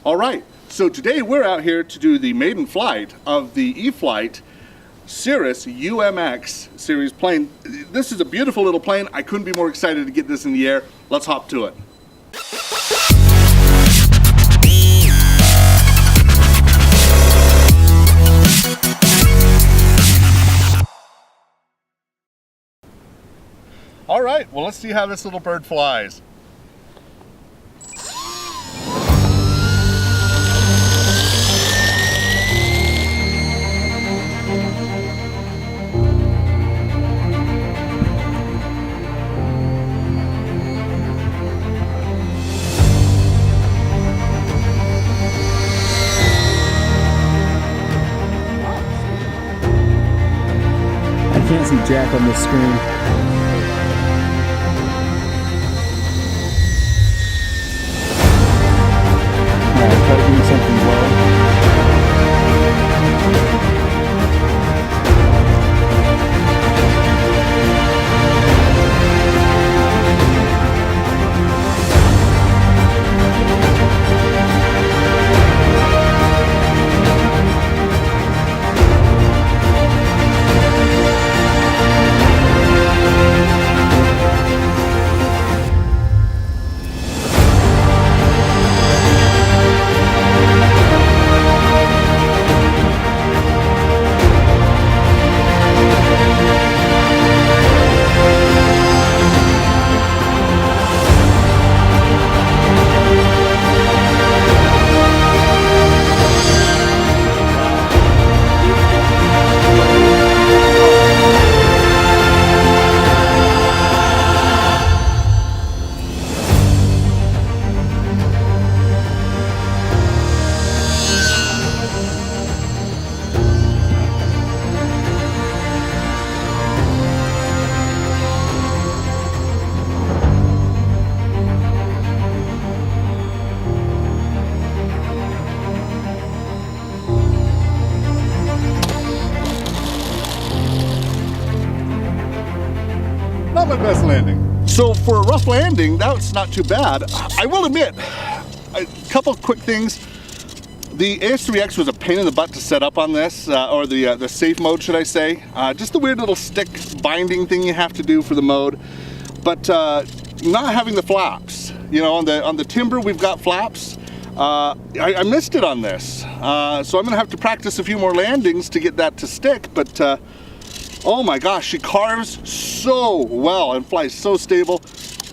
All right, so today we're out here to do the maiden flight of the E-flite Cirrus UMX series plane. This is a beautiful little plane. I couldn't be more excited to get this in the air. Let's hop to it. All right, well, let's see how this little bird flies. I can't see Jack on this screen. Try to do something low. Not my best landing. So for a rough landing, that's not too bad. I will admit, a couple quick things. The AS3X was a pain in the butt to set up on this, or the safe mode, should I say. Just the weird little stick binding thing you have to do for the mode. But not having the flaps. You know, on the timber we've got flaps. I missed it on this. So I'm gonna have to practice a few more landings to get that to stick, but oh my gosh, she carves so well and flies so stable.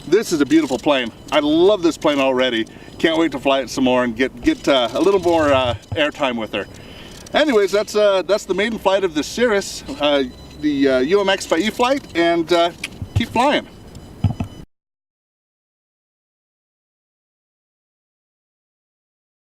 This is a beautiful plane. I love this plane already. Can't wait to fly it some more and get a little more airtime with her. Anyways, that's the maiden flight of the Cirrus, the UMX by E-flite, and keep flying.